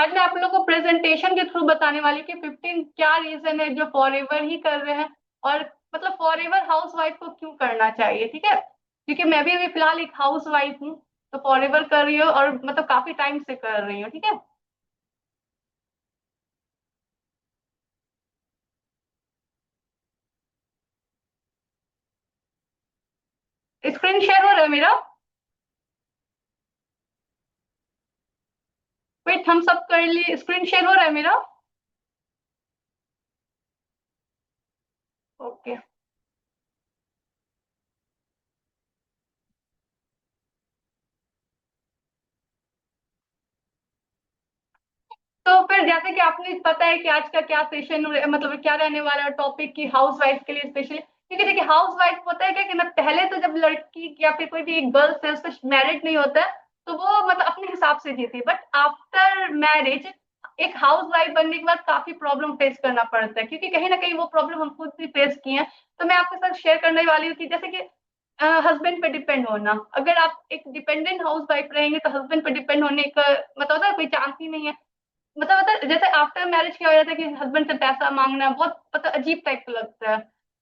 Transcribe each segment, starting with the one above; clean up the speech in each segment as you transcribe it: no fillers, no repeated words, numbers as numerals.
आज मैं आप लोगों को प्रेजेंटेशन के थ्रू बताने वाली कि 15 क्या रीजन है जो फॉरएवर ही कर रहे हैं, और मतलब फॉरएवर हाउस वाइफ को क्यों करना चाहिए, ठीक है। क्योंकि मैं भी अभी फिलहाल एक हाउस वाइफ हूँ, तो फॉरएवर कर रही हूँ और मतलब काफी टाइम से कर रही हूँ, ठीक है। स्क्रीन शेयर हो रहा है मेरा? वेट, हम सब कर लिए, स्क्रीन शेयर हो रहा है मेरा? ओके। तो फिर जैसे कि आपने पता है कि आज का क्या सेशन मतलब क्या रहने वाला है टॉपिक की हाउस वाइफ के लिए स्पेशली, क्योंकि देखिए हाउस वाइफ होता है क्या कि ना, पहले तो जब लड़की या फिर कोई भी एक गर्ल्स है उसका मैरिड नहीं होता है, तो वो मतलब अपने हिसाब से जीती है, बट आफ्टर मैरिज एक हाउस वाइफ बनने के बाद काफी प्रॉब्लम फेस करना पड़ता है, क्योंकि कहीं ना कहीं वो प्रॉब्लम हम खुद भी फेस किए हैं। तो मैं आपके साथ शेयर करने वाली हूँ कि जैसे कि हस्बैंड पे डिपेंड होना, अगर आप एक डिपेंडेंट हाउस वाइफ रहेंगे तो हस्बैंड पे डिपेंड होने का मतलब होता है कोई चांस ही नहीं है। मतलब जैसे आफ्टर मैरिज क्या हो जाता है कि हस्बैंड से पैसा मांगना बहुत मतलब अजीब टाइप का लगता है।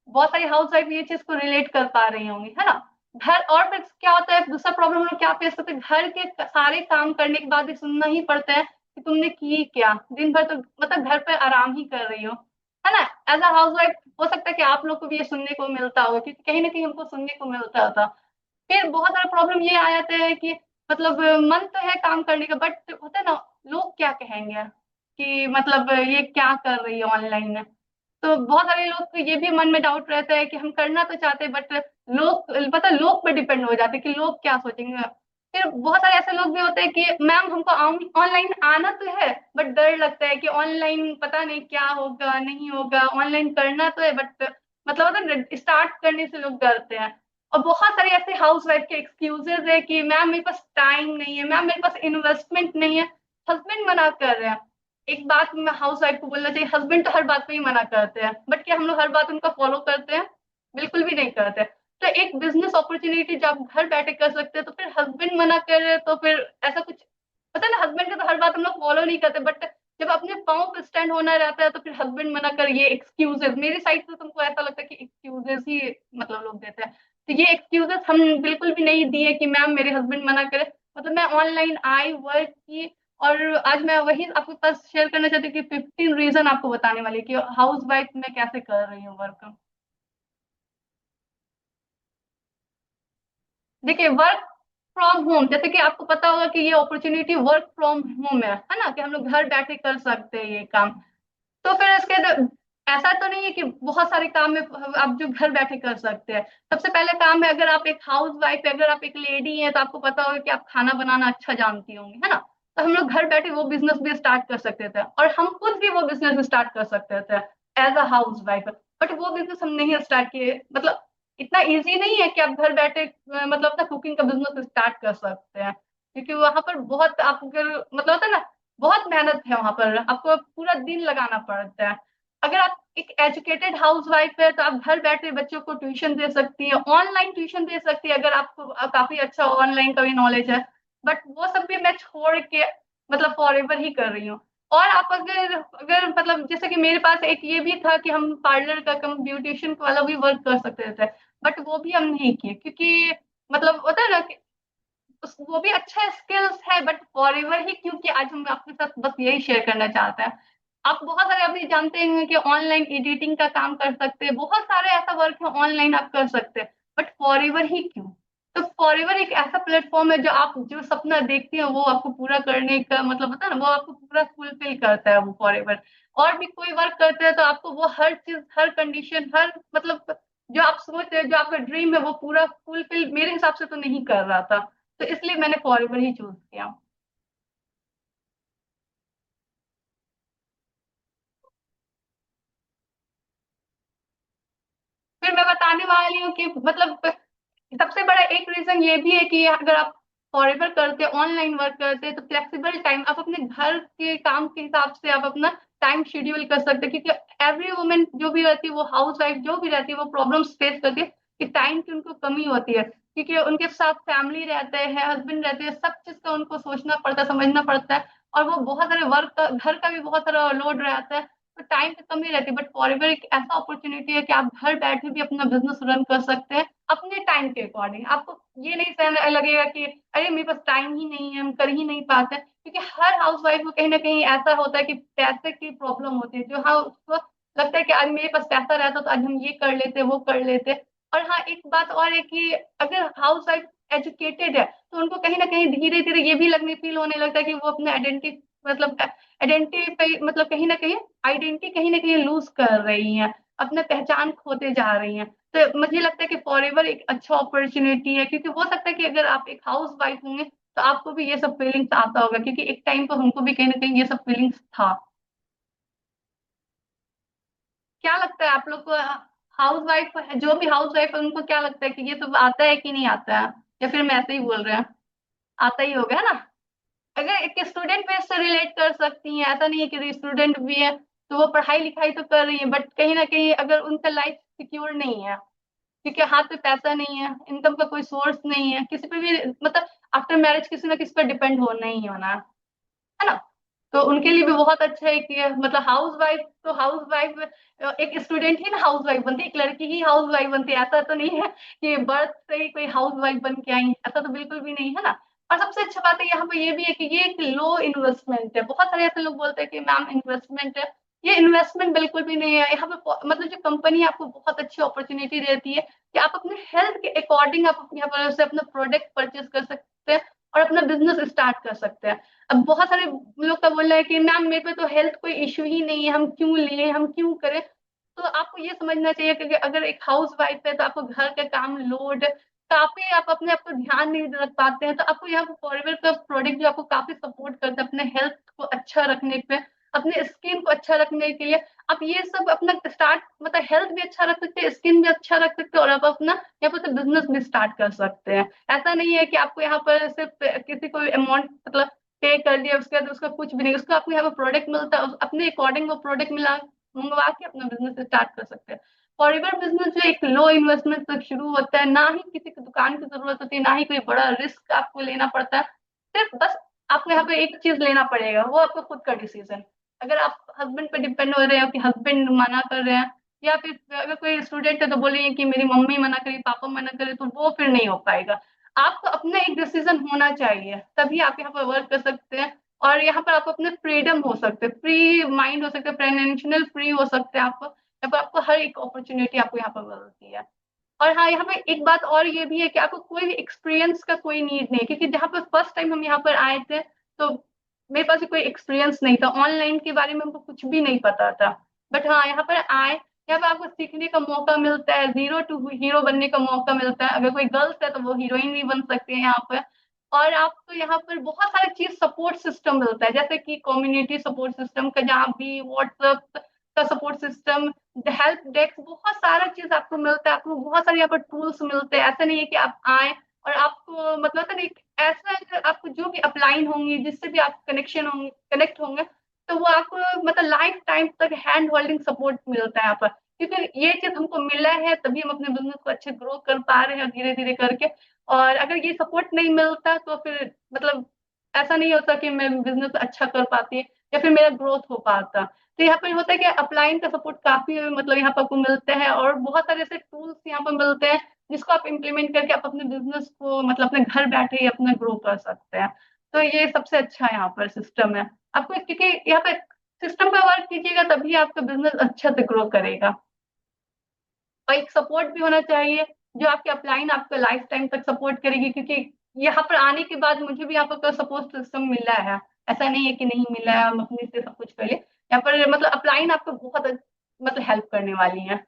बहुत सारी हाउस वाइफ ये चीज को रिलेट कर पा रही होंगी, है ना। घर और फिर क्या होता है, दूसरा प्रॉब्लम हम लोग क्या फेस करते हैं, घर के सारे काम करने के बाद भी सुनना ही पड़ता है कि तुमने की क्या, दिन भर तो मतलब घर पे आराम ही कर रही हो, है ना। एज अ हाउस वाइफ हो सकता है कि आप लोग को भी ये सुनने को मिलता होगा, क्योंकि कहीं ना कहीं हमको सुनने को मिलता था। फिर बहुत सारा प्रॉब्लम ये आ जाता है कि मतलब मन तो है काम करने का, बट होता है ना, लोग क्या कहेंगे कि मतलब ये क्या कर रही है ऑनलाइन में। तो बहुत सारे लोग को ये भी मन में डाउट रहता है कि हम करना तो चाहते हैं, बट लोग पता है, लोग पे डिपेंड हो जाते हैं कि लोग क्या सोचेंगे। फिर बहुत सारे ऐसे लोग भी होते हैं कि मैम हमको ऑनलाइन आना तो है, बट डर लगता है कि ऑनलाइन पता नहीं क्या होगा नहीं होगा, ऑनलाइन करना तो है बट मतलब होता है ना, स्टार्ट करने से लोग डरते हैं। और बहुत सारे ऐसे हाउस वाइफ के एक्सक्यूजेस है कि मैम मेरे पास टाइम नहीं है, मैम मेरे पास इन्वेस्टमेंट नहीं है। हस्बैंड मना कर रहे हैं। एक बात मैं हाउस वाइफ को बोलना चाहिए, हस्बैंड तो हर बात पे ही मना करते हैं, बट क्या हम लोग हर बात उनका फॉलो करते हैं? बिल्कुल भी नहीं करते। तो एक बिजनेस अपॉर्चुनिटी जब आप घर बैठे कर सकते हैं, तो फिर हस्बैंड मना कर रहे हैं, तो फिर ऐसा कुछ पता है ना, हस्बैंड का तो हर बात हम लोग फॉलो नहीं करते, बट जब अपने पाँव पे स्टैंड होना रहता है तो फिर हस्बैंड मना कर, ये एक्सक्यूजेस मेरी साइड से तुमको ऐसा लगता है कि एक्सक्यूजेस ही मतलब लोग देते हैं। तो ये एक्सक्यूजेस हम बिल्कुल भी नहीं दिए कि मैम मेरे हस्बैंड मना करे। मतलब मैं ऑनलाइन आई वर्क की, और आज मैं वही आपके पास शेयर करना चाहती हूँ कि 15 रीजन आपको बताने वाली कि हाउस वाइफ में कैसे कर रही हूँ वर्क। देखिए वर्क फ्रॉम होम, जैसे कि आपको पता होगा कि ये अपॉर्चुनिटी वर्क फ्रॉम होम है ना, कि हम लोग घर बैठे कर सकते हैं ये काम। तो फिर ऐसा तो नहीं है कि बहुत सारे काम में आप जो घर बैठे कर सकते हैं। सबसे पहले काम है, अगर आप एक हाउस वाइफ है, अगर आप एक लेडी हैं, तो आपको पता होगा कि आप खाना बनाना अच्छा जानती होंगी, है ना। तो हम लोग घर बैठे वो बिजनेस भी स्टार्ट कर सकते थे, और हम खुद भी वो बिजनेस स्टार्ट कर सकते थे as a housewife. But वो बिजनेस हम नहीं स्टार्ट किए, मतलब इतना इजी नहीं है कि आप घर बैठे मतलब अपना कुकिंग का बिजनेस स्टार्ट कर सकते हैं, क्योंकि वहां पर बहुत आप अगर मतलब होता है ना, बहुत मेहनत है वहां पर, आपको पूरा दिन लगाना पड़ता है। अगर आप एक एजुकेटेड हाउस वाइफ है तो आप घर बैठे बच्चों को ट्यूशन दे सकती है, ऑनलाइन ट्यूशन दे सकती है, अगर आपको काफी अच्छा ऑनलाइन का भी नॉलेज है। बट वो सब भी मैं छोड़ के मतलब फॉरएवर ही कर रही हूँ। और आप अगर अगर मतलब जैसे कि मेरे पास एक ये भी था कि हम पार्लर का कम ब्यूटिशियन वाला भी वर्क कर सकते थे, बट वो भी हम नहीं किए, क्योंकि मतलब होता है ना कि वो भी अच्छा स्किल्स है, बट फॉरएवर ही, क्योंकि आज हम आपके साथ बस यही शेयर करना चाहते हैं। आप बहुत सारे अभी जानते हैं कि ऑनलाइन एडिटिंग का काम कर सकते हैं, बहुत सारे ऐसा वर्क है ऑनलाइन आप कर सकते हैं, बट फॉरएवर ही क्यों? तो फॉरएवर एक ऐसा प्लेटफॉर्म है जो आप जो सपना देखते हैं वो आपको पूरा करने का मतलब होता है ना, वो आपको पूरा फुलफिल करता है वो फॉरएवर। और भी कोई वर्क करते हैं तो आपको वो हर चीज हर कंडीशन हर मतलब जो आप सोच रहे हैं जो आपका ड्रीम है वो पूरा फुलफिल मेरे हिसाब से तो नहीं कर रहा था। तो इसलिए मैंने फॉरएवर ही चूज किया। फिर मैं बताने वाली हूँ कि मतलब सबसे बड़ा एक रीजन ये भी है कि अगर आप फॉरएवर करते हैं ऑनलाइन वर्क करते हैं तो फ्लेक्सिबल टाइम आप अपने घर के काम के हिसाब से आप अपना टाइम शेड्यूल कर सकते हैं, क्योंकि एवरी वुमेन जो भी रहती है वो हाउस वाइफ जो भी रहती है वो प्रॉब्लम्स फेस करती है कि टाइम की उनको कमी होती है, क्योंकि उनके साथ फैमिली रहते हैं हस्बैंड रहते हैं, सब चीज का उनको सोचना पड़ता है समझना पड़ता है। और वो बहुत सारे वर्क का, घर का भी बहुत सारा लोड रहता है, तो टाइम की कमी रहती है। बट फॉरएवर एक ऐसा अपॉर्चुनिटी है कि आप घर बैठे भी अपना बिजनेस रन कर सकते हैं अपने टाइम के अकॉर्डिंग। आपको ये नहीं सहने लगेगा कि अरे मेरे पास टाइम ही नहीं है, हम कर ही नहीं पाते, क्योंकि हर हाउस वाइफ को कहीं ना कहीं ऐसा होता है कि पैसे की प्रॉब्लम होती है, जो हाँ उसको लगता है कि आज मेरे पास पैसा रहता तो आज हम ये कर लेते वो कर लेते। और हाँ एक बात और है कि अगर हाउस वाइफ एजुकेटेड है तो उनको कहीं ना कहीं धीरे धीरे ये भी लगने फील होने लगता है कि वो अपने आइडेंटिटी मतलब आइडेंटिटी मतलब कहीं ना कहीं लूज कर रही हैं, अपना पहचान खोते जा रही हैं। तो मुझे लगता है कि फॉरएवर एक अच्छा अपॉर्चुनिटी है, क्योंकि हो सकता है कि अगर आप एक हाउस वाइफ होंगे तो आपको भी ये सब फीलिंग्स आता होगा, क्योंकि एक टाइम पर हमको भी कहीं ना कहीं ये सब फीलिंग्स था। क्या लगता है आप लोग को, हाउस वाइफ जो भी हाउस वाइफ है उनको क्या लगता है कि ये सब आता है कि नहीं आता है, या फिर मैं ऐसे ही बोल रहे हैं? आता ही होगा ना। अगर एक स्टूडेंट बेस से रिलेट कर सकती हैं, ऐसा नहीं है कि स्टूडेंट भी है तो वो पढ़ाई लिखाई तो कर रही है, बट कहीं ना कहीं अगर उनका लाइफ सिक्योर नहीं है, क्योंकि हाथ पे पैसा नहीं है, इनकम का कोई सोर्स नहीं है, किसी पे भी मतलब आफ्टर मैरिज किसी ना किसी पर डिपेंड होना ही होना है ना। तो उनके लिए भी बहुत अच्छा है कि मतलब हाउस वाइफ तो हाउस वाइफ, एक स्टूडेंट ही ना हाउस वाइफ बनती है, एक लड़की ही हाउस वाइफ बनती है, ऐसा तो नहीं है कि बर्थ से ही कोई हाउस वाइफ बन के आई, ऐसा तो बिल्कुल भी नहीं है ना। और सबसे अच्छा बात है यहाँ पे ये भी है कि ये एक लो इन्वेस्टमेंट है। बहुत सारे ऐसे लोग बोलते हैं कि मैम इन्वेस्टमेंट है, ये इन्वेस्टमेंट बिल्कुल भी नहीं है। यहाँ पे मतलब जो कंपनी आपको बहुत अच्छी अपॉर्चुनिटी देती है कि आप अपने हेल्थ के अकॉर्डिंग आप यहाँ पर से अपना प्रोडक्ट परचेज कर सकते हैं और अपना बिजनेस स्टार्ट कर सकते हैं। अब बहुत सारे लोग का बोलना है कि मैम मेरे पे तो हेल्थ कोई इश्यू ही नहीं है, हम क्यों लिए, हम क्यों करें। तो आपको ये समझना चाहिए कि अगर एक हाउस वाइफ है तो आपको घर का काम लोड काफी, आप अपने आप को ध्यान नहीं रख पाते हैं, तो आपको यहाँ पर फॉरएवर का प्रोडक्ट जो आपको काफी सपोर्ट करता है अपने हेल्थ को अच्छा रखने पे, अपने स्किन को अच्छा रखने के लिए। आप ये सब अपना स्टार्ट मतलब हेल्थ भी अच्छा रख सकते हैं, स्किन भी अच्छा रख सकते हैं, और आप अपना यहाँ पर बिजनेस भी स्टार्ट कर सकते हैं। ऐसा नहीं है कि आपको यहाँ पर सिर्फ किसी को अमाउंट मतलब पे कर दिया उसके बाद उसका कुछ भी नहीं, उसको आपको यहाँ पे प्रोडक्ट मिलता है, अपने अकॉर्डिंग वो प्रोडक्ट मिला मंगवा के अपना बिजनेस स्टार्ट कर सकते हैं। फॉरएवर बिजनेस जो एक लो इन्वेस्टमेंट तक शुरू होता है, ना ही किसी की दुकान की जरूरत होती है, ना ही कोई बड़ा रिस्क आपको लेना पड़ता है। सिर्फ बस आपको यहाँ पे एक चीज लेना पड़ेगा, वो आपका खुद का डिसीजन। अगर आप हस्बैंड पे डिपेंड हो रहे हो कि हस्बैंड मना कर रहे हैं, या फिर अगर कोई स्टूडेंट है तो बोलेंगे कि मेरी मम्मी मना करी पापा मना करे, तो वो फिर नहीं हो पाएगा। आपको अपना एक डिसीजन होना चाहिए, तभी आप यहाँ पर वर्क कर सकते हैं। और यहाँ पर आपको अपने फ्रीडम हो सकते हैं, फ्री माइंड हो सकते हैं, फाइनेंशियल फ्री हो सकते हैं। आपको यहाँ पर आपको हर एक अपॉर्चुनिटी आपको यहाँ पर मिलती है। और हाँ यहाँ पे एक बात और ये भी है कि आपको कोई भी एक्सपीरियंस का कोई नीड नहीं है, क्योंकि जहाँ पर फर्स्ट टाइम हम यहाँ पर आए थे तो मेरे पास भी कोई एक्सपीरियंस नहीं था, ऑनलाइन के बारे में हमको कुछ भी नहीं पता था। बट हाँ यहाँ पर आए, यहाँ पर आपको सीखने का मौका मिलता है, जीरो टू हीरो बनने का मौका मिलता है। अगर कोई गर्ल्स है तो वो हीरोइन भी बन सकती है यहाँ पर। और आपको यहाँ पर बहुत सारी चीज सपोर्ट सिस्टम मिलता है, जैसे कि कम्युनिटी सपोर्ट सिस्टम का, जहाँ भी व्हाट्सएप का सपोर्ट सिस्टम, हेल्प डेस्क, बहुत सारा चीज आपको मिलता है। आपको बहुत सारे यहाँ पर टूल्स मिलते हैं। ऐसा नहीं है कि आप आए और आपको मतलब होता नहीं, ऐसा है कि आपको जो भी अपलाइन होंगी, जिससे भी आप कनेक्शन होंगे कनेक्ट होंगे, तो वो आपको मतलब लाइफ टाइम तक हैंड होल्डिंग सपोर्ट मिलता है यहाँ पर। क्योंकि ये चीज हमको मिला है तभी हम अपने बिजनेस को अच्छे ग्रो कर पा रहे हैं धीरे धीरे करके। और अगर ये सपोर्ट नहीं मिलता तो फिर मतलब ऐसा नहीं होता कि मैं बिजनेस अच्छा कर पाती या फिर मेरा ग्रोथ हो पाता। तो यहाँ पर होता है कि अपलाइन का सपोर्ट काफी मतलब यहाँ पर आपको मिलता है, और बहुत सारे ऐसे टूल्स यहाँ पर मिलते हैं जिसको आप इम्प्लीमेंट करके आप अपने बिजनेस को मतलब अपने घर बैठे ही अपना ग्रो कर सकते हैं। तो ये सबसे अच्छा यहाँ पर सिस्टम है आपको, क्योंकि यहाँ पे सिस्टम पे वर्क कीजिएगा तभी आपका बिजनेस अच्छा से ग्रो करेगा। और एक सपोर्ट भी होना चाहिए जो आपके अपलाइन आपका लाइफ टाइम तक सपोर्ट करेगी, क्योंकि यहाँ पर आने के बाद मुझे भी यहाँ पर सपोर्ट सिस्टम मिला है। ऐसा नहीं है कि नहीं मिला है, हम अपने से सब कुछ कर ले यहाँ पर मतलब अपलाइन आपको बहुत मतलब हेल्प करने वाली है।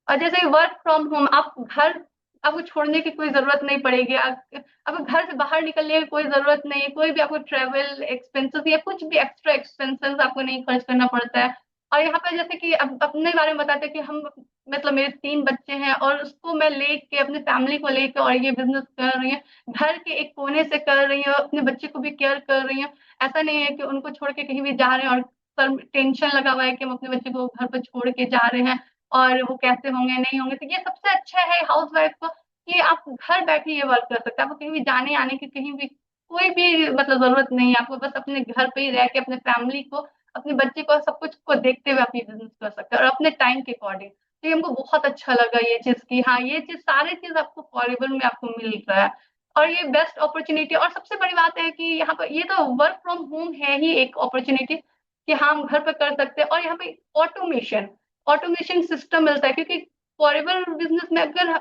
और जैसे वर्क फ्रॉम होम, आप घर आपको छोड़ने की कोई जरूरत नहीं पड़ेगी, आपको घर से बाहर निकलने की कोई जरूरत नहीं है, कोई भी आपको ट्रेवल एक्सपेंसेस या कुछ भी एक्स्ट्रा एक्सपेंसेस आपको नहीं खर्च करना पड़ता है। और यहाँ पे जैसे कि अब अपने बारे में बताते हैं कि हम मतलब मेरे 3 बच्चे हैं और उसको मैं लेके अपनी फैमिली को लेके और ये बिजनेस कर रही हूँ, घर के एक कोने से कर रही हूँ, अपने बच्चे को भी केयर कर रही हूँ। ऐसा नहीं है कि उनको छोड़ के कहीं भी जा रहे हैं और सर टेंशन लगा हुआ है कि हम अपने बच्चे को घर पर छोड़ के जा रहे हैं और वो कैसे होंगे नहीं होंगे। तो ये सबसे अच्छा है हाउस वाइफ को कि आप घर बैठे ये वर्क कर सकते हैं, आपको कहीं भी जाने आने की कहीं भी कोई भी मतलब जरूरत नहीं है, आपको बस अपने घर पे ही रह के अपने फैमिली को, अपने बच्चे को, सब कुछ को देखते हुए आप ये बिजनेस कर सकते हैं और अपने टाइम के अकॉर्डिंग। तो ये हमको बहुत अच्छा लगा ये चीज की, हाँ ये चीज सारी चीज आपको फॉरेवर में आपको मिल रहा है। और ये बेस्ट अपॉर्चुनिटी, और सबसे बड़ी बात है कि यहाँ पर ये तो वर्क फ्रॉम होम है ही एक अपॉर्चुनिटी, कि हाँ हम घर पर कर सकते हैं। और यहाँ पे ऑटोमेशन ऑटोमेशन सिस्टम मिलता है, क्योंकि फॉरेवर बिजनेस में अगर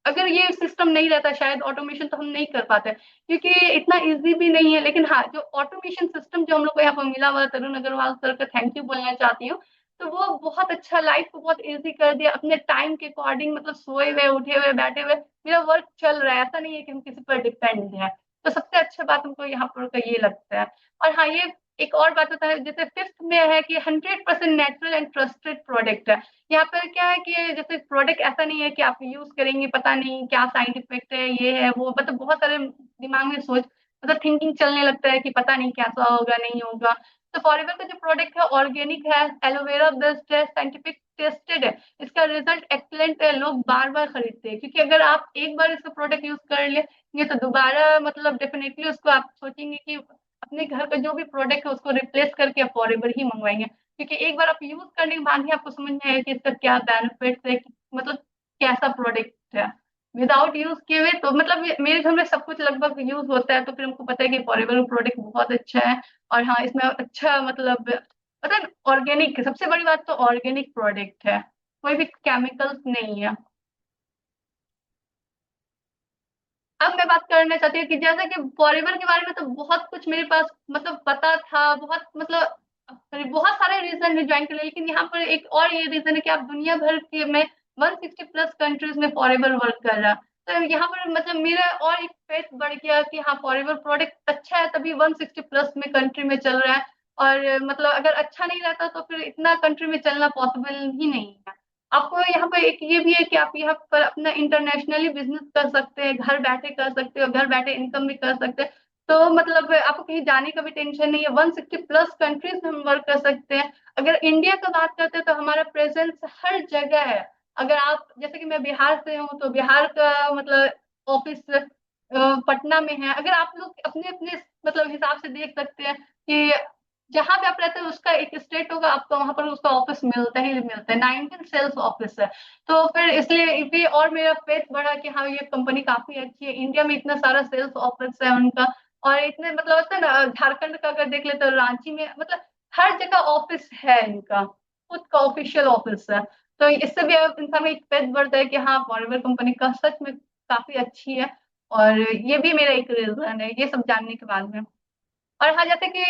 अगर ये सिस्टम नहीं रहता शायद ऑटोमेशन तो हम नहीं कर पाते, क्योंकि इतना इजी भी नहीं है। लेकिन हाँ जो ऑटोमेशन सिस्टम जो हम लोग को यहाँ पर मिला हुआ है, तरुण अग्रवाल सर का थैंक यू बोलना चाहती हूँ। तो वो बहुत अच्छा, लाइफ को बहुत इजी कर दिया अपने टाइम के अकॉर्डिंग, मतलब सोए हुए उठे हुए बैठे हुए मेरा वर्क चल रहा है, ऐसा नहीं है कि हम किसी पर डिपेंड है। तो सबसे अच्छा बात हमको यहाँ पर का ये लगता है। और हाँ ये एक और बात होता है, जैसे फिफ्थ में है कि 100% नेचुरल एंड ट्रस्टेड प्रोडक्ट है। यहाँ पर क्या है कि जैसे प्रोडक्ट ऐसा नहीं है कि आप यूज करेंगे पता नहीं क्या साइड इफेक्ट है, ये है वो, मतलब बहुत सारे दिमाग में सोच, मतलब थिंकिंग चलने लगता है कि पता नहीं कैसा होगा नहीं होगा। तो फॉरएवर का जो प्रोडक्ट है ऑर्गेनिक है, एलोवेरा बेस्ड है, साइंटिफिक टेस्टेड है, इसका रिजल्ट एक्सलेंट है, लोग बार बार खरीदते हैं, क्योंकि अगर आप एक बार इसका प्रोडक्ट यूज कर ले तो दोबारा मतलब डेफिनेटली उसको आप सोचेंगे कि अपने घर का जो भी प्रोडक्ट है उसको रिप्लेस करके आप फॉरएवर ही मंगवाएंगे, क्योंकि एक बार आप यूज करने के बाद ही आपको समझ में आएगा कि इसका क्या बेनिफिट है, मतलब कैसा प्रोडक्ट है। विदाउट यूज किए हुए तो मतलब मेरे घर में सब कुछ लगभग यूज होता है, तो फिर हमको पता है कि फॉरएवर प्रोडक्ट बहुत अच्छा है। और हाँ इसमें अच्छा मतलब ऑर्गेनिक, सबसे बड़ी बात तो ऑर्गेनिक प्रोडक्ट है, कोई भी केमिकल्स नहीं है। अब मैं बात करना चाहती हूँ कि जैसा कि फॉरएवर के बारे में तो बहुत कुछ मेरे पास मतलब पता था, बहुत मतलब बहुत सारे रीजन है ज्वाइन करने, लेकिन यहाँ पर एक और ये रीजन है कि आप दुनिया भर के में 160 प्लस कंट्रीज में फॉरएवर वर्क कर रहा। तो यहाँ पर मतलब मेरा और एक फेथ बढ़ गया कि हाँ फॉरएवर प्रोडक्ट अच्छा है तभी 160 प्लस में कंट्री में चल रहा है। और मतलब अगर अच्छा नहीं रहता तो फिर इतना कंट्री में चलना पॉसिबल ही नहीं है। आपको यहाँ पर एक ये भी है कि आप यहाँ पर अपना इंटरनेशनली बिजनेस कर सकते हैं, घर बैठे कर सकते हो, घर बैठे इनकम भी कर सकते हैं। तो मतलब आपको कहीं जाने का भी टेंशन नहीं है, 160 प्लस कंट्रीज में हम वर्क कर सकते हैं। अगर इंडिया का बात करते हैं तो हमारा प्रेजेंस हर जगह है। अगर आप जैसे कि मैं बिहार से हूँ तो बिहार का मतलब ऑफिस पटना में है। अगर आप लोग अपने अपने मतलब हिसाब से देख सकते हैं कि जहां पे आप रहते हैं उसका एक स्टेट होगा, आपको वहां पर उसका ऑफिस मिलता ही मिलता है, 19 सेल्स ऑफिस है। तो फिर इसलिए भी और मेरा फेथ बढ़ा कि हाँ ये कंपनी काफी अच्छी है, इंडिया में इतना सारा सेल्स ऑफिस है उनका। और इतने मतलब होता है ना, झारखंड का अगर देख ले तो रांची में मतलब हर जगह ऑफिस है इनका, खुद का ऑफिशियल ऑफिस है। तो इससे भी अब इंसान में एक फेथ बढ़ता है कि हाँ फॉरएवर कंपनी का सच में काफी अच्छी है। और ये भी मेरा एक रीजन है ये सब जानने के बाद में। और हाँ जैसे कि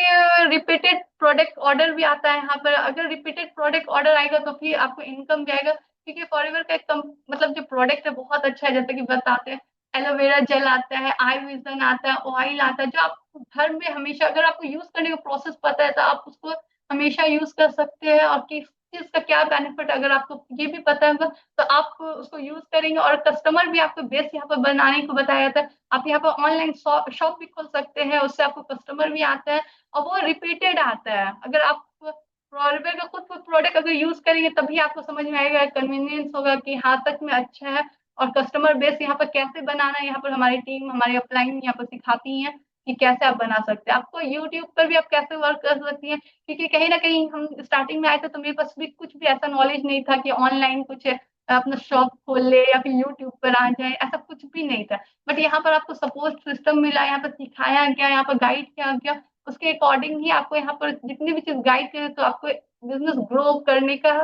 रिपीटेड प्रोडक्ट ऑर्डर भी आता है यहाँ पर, अगर रिपीटेड प्रोडक्ट ऑर्डर आएगा तो फिर आपको इनकम भी आएगा, क्योंकि फॉरएवर का मतलब जो प्रोडक्ट है बहुत अच्छा है, जैसे कि बताते हैं एलोवेरा जेल आता है, आई विजन आता है, ऑयल आता है, जो आप घर में हमेशा अगर आपको यूज करने का प्रोसेस पता है तो आप उसको हमेशा यूज कर सकते हैं। और किस चीज का क्या बेनिफिट अगर आपको ये भी पता होगा तो आप उसको यूज करेंगे। और कस्टमर भी आपको बेस यहाँ पर बनाने को बताया जाता है, आप यहाँ पर ऑनलाइन शॉप भी खोल सकते हैं, उससे आपको कस्टमर भी आता है और वो रिपीटेड आता है। अगर आप फॉरएवर का खुद प्रोडक्ट अगर यूज करेंगे तभी आपको समझ में आएगा, कन्वीनियंस होगा कि हाँ सच में अच्छा है। और कस्टमर बेस यहाँ पर कैसे बनाना है, यहाँ पर हमारी टीम हमारी अपलाइन यहाँ पर सिखाती है कि कैसे आप बना सकते हैं। आपको यूट्यूब पर भी आप कैसे वर्क कर सकती हैं, क्योंकि कहीं ना कहीं हम स्टार्टिंग में आए थे तो मेरे पास भी कुछ भी ऐसा नॉलेज नहीं था कि ऑनलाइन कुछ अपना शॉप खोल ले या फिर यूट्यूब पर आ जाए, ऐसा कुछ भी नहीं था। बट यहाँ पर आपको सपोर्ट सिस्टम मिला, यहाँ पर सिखाया गया, यहाँ पर गाइड किया गया, उसके अकॉर्डिंग ही आपको यहाँ पर जितनी भी चीज गाइड करे तो आपको बिजनेस ग्रो करने का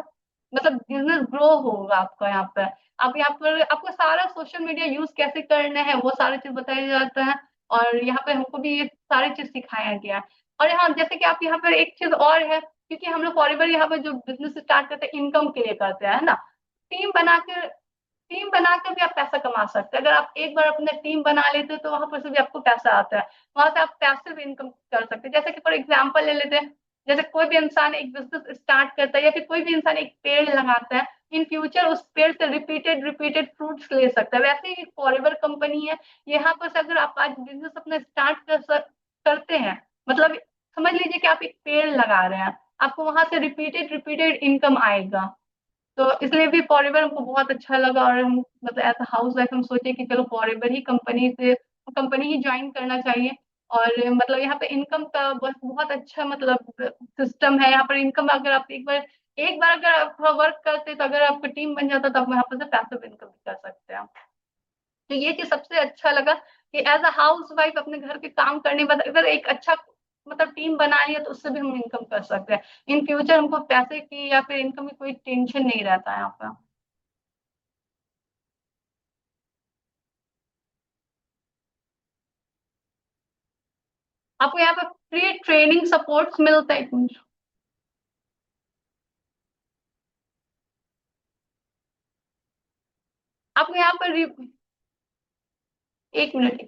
मतलब बिजनेस ग्रो होगा आपका यहाँ पर। आप यहाँ पर आपको सारा सोशल मीडिया यूज कैसे करना है वो सारा चीज बताया जाता है। और यहाँ पे हमको भी ये सारी चीज सिखाया गया है। और यहाँ जैसे कि आप यहाँ पर एक चीज और है, क्योंकि हम लोग फॉरएवर यहाँ पर जो बिजनेस स्टार्ट करते हैं इनकम के लिए करते हैं, है ना। टीम बनाकर टीम बनाकर भी आप पैसा कमा सकते हैं, अगर आप एक बार अपना टीम बना लेते हो तो वहां पर से भी आपको पैसा आता है, वहां से आप पैसिव इनकम कर सकते हैं। जैसे कि फॉर एग्जांपल ले लेते हैं, जैसे कोई भी इंसान एक बिजनेस स्टार्ट करता है या फिर कोई भी इंसान एक पेड़ लगाता है, इन फ्यूचर उस पेड़ से रिपीटेड रिपीटेड फ्रूट्स ले सकता है। वैसे ही फॉरएवर कंपनी है, यहाँ पर से अगर आप आज बिजनेस अपना स्टार्ट करते हैं, मतलब समझ लीजिए कि आप एक पेड़ लगा रहे हैं, आपको वहां से रिपीटेड रिपीटेड इनकम आएगा। तो इसलिए भी फॉरएवर हमको बहुत अच्छा लगा, और हम मतलब एज अ हाउस वाइफ हम सोचे कि चलो फॉरएवर ही कंपनी ही ज्वाइन करना चाहिए। और मतलब यहाँ पे इनकम का बस बहुत अच्छा मतलब सिस्टम है। यहाँ पर इनकम अगर आप एक बार अगर आप वर्क करते तो अगर आपका टीम बन जाता तो आप यहाँ पर से पैसिव इनकम कर सकते हैं। तो ये चीज सबसे अच्छा लगा कि एज अ हाउस वाइफ अपने घर के काम करने के बाद अगर एक अच्छा मतलब टीम बना लिया तो उससे भी हम इनकम कर सकते हैं। इन फ्यूचर हमको पैसे की या फिर इनकम की कोई टेंशन नहीं रहता है यहाँ पर। आपको यहाँ पे फ्री ट्रेनिंग सपोर्ट्स मिलता है कुछ। आपको यहाँ पर एक मिनट, एक मिनट।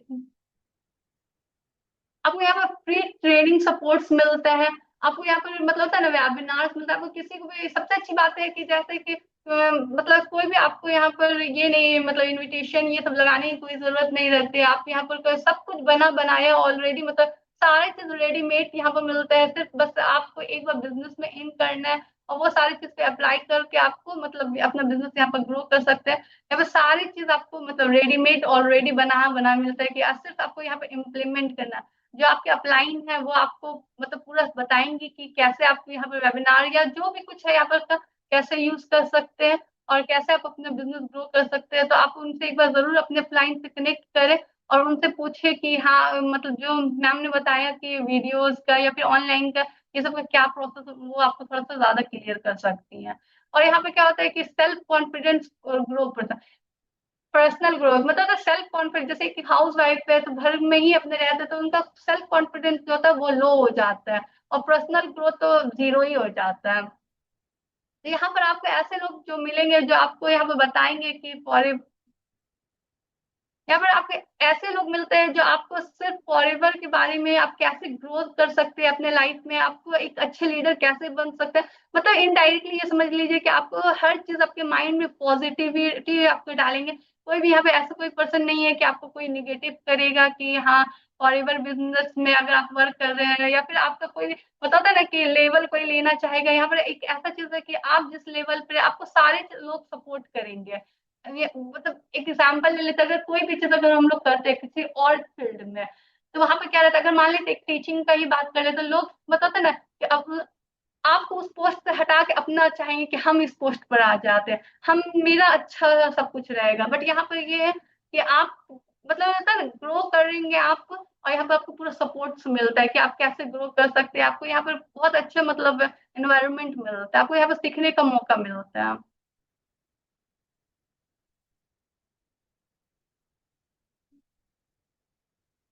आपको यहाँ पर फ्री ट्रेनिंग सपोर्ट्स मिलता है। आपको यहाँ पर मतलब होता है ना वेबिनार्स मिलता है। आपको किसी को भी सबसे अच्छी बात है कि जैसे कि मतलब कोई भी आपको यहाँ पर ये नहीं मतलब इनविटेशन ये सब लगाने की कोई जरूरत नहीं रहती है। आप यहाँ पर सब कुछ बना बनाया ऑलरेडी मतलब सारे चीज रेडीमेड यहाँ पर मिलता है। सिर्फ बस आपको एक बार बिजनेस में इन करना है और वो सारी चीज पे अप्लाई करके आपको मतलब अपना बिजनेस यहाँ पर ग्रो कर सकते हैं। यहाँ पे सारी चीज आपको मतलब रेडीमेड ऑलरेडी बना बना मिलता है कि सिर्फ आपको यहाँ पे इम्प्लीमेंट करना है। जो आपके अपलाइन है वो आपको मतलब पूरा बताएंगे कि कैसे आप यहाँ पर वेबिनार या जो भी कुछ है यहाँ पर का कैसे यूज कर सकते हैं और कैसे आप अपना बिजनेस ग्रो कर सकते हैं। तो आप उनसे एक बार जरूर अपने अपलाइन से कनेक्ट करें और उनसे पूछे कि हाँ मतलब जो मैम ने बताया कि वीडियोस का या फिर ऑनलाइन का ये सब का क्या प्रोसेस वो आपको थोड़ा सा ज्यादा क्लियर कर सकती हैं। और यहाँ पे क्या होता है कि सेल्फ कॉन्फिडेंस ग्रो करता है। पर्सनल ग्रोथ मतलब अगर सेल्फ कॉन्फिडेंस जैसे कि हाउस वाइफ है तो घर में ही अपने रहते हैं, तो उनका सेल्फ कॉन्फिडेंस जो होता है वो लो हो जाता है और पर्सनल ग्रोथ तो जीरो ही हो जाता है। तो यहाँ पर आपको ऐसे लोग जो मिलेंगे जो आपको यहाँ पर बताएंगे कि फॉर यहाँ पर आपके ऐसे लोग मिलते हैं जो आपको सिर्फ फॉरएवर के बारे में आप कैसे ग्रोथ कर सकते हैं अपने लाइफ में आपको एक अच्छे लीडर कैसे बन सकते हैं। मतलब इनडायरेक्टली ये समझ लीजिए कि आपको हर चीज आपके माइंड में पॉजिटिविटी आपको डालेंगे। कोई भी यहाँ पे ऐसा कोई पर्सन नहीं है कि आपको कोई निगेटिव करेगा कि हाँ फॉरएवर बिजनेस में अगर आप वर्क कर रहे हैं या फिर आपका कोई बताता है ना कि लेवल कोई लेना चाहेगा। यहाँ पर एक ऐसा चीज है कि आप जिस लेवल पे आपको सारे लोग सपोर्ट करेंगे। ये मतलब एक एग्जाम्पल ले लेते हैं, अगर कोई भी चीज अगर हम लोग करते हैं किसी और फील्ड में तो वहां पे क्या रहता है अगर मान लेते एक टीचिंग का ही बात कर ले तो लोग बताते हैं ना कि अब आपको उस पोस्ट से हटा के अपना चाहेंगे कि हम इस पोस्ट पर आ जाते हैं। हम मेरा अच्छा सब कुछ रहेगा बट यहाँ पर ये है कि आप मतलब होता है ना ग्रो करेंगे आप और यहाँ पर आपको पूरा सपोर्ट मिलता है कि आप कैसे ग्रो कर सकते हैं। आपको यहाँ पर बहुत अच्छा मतलब एनवायरनमेंट मिलता है। आपको यहाँ पर सीखने का मौका मिलता है।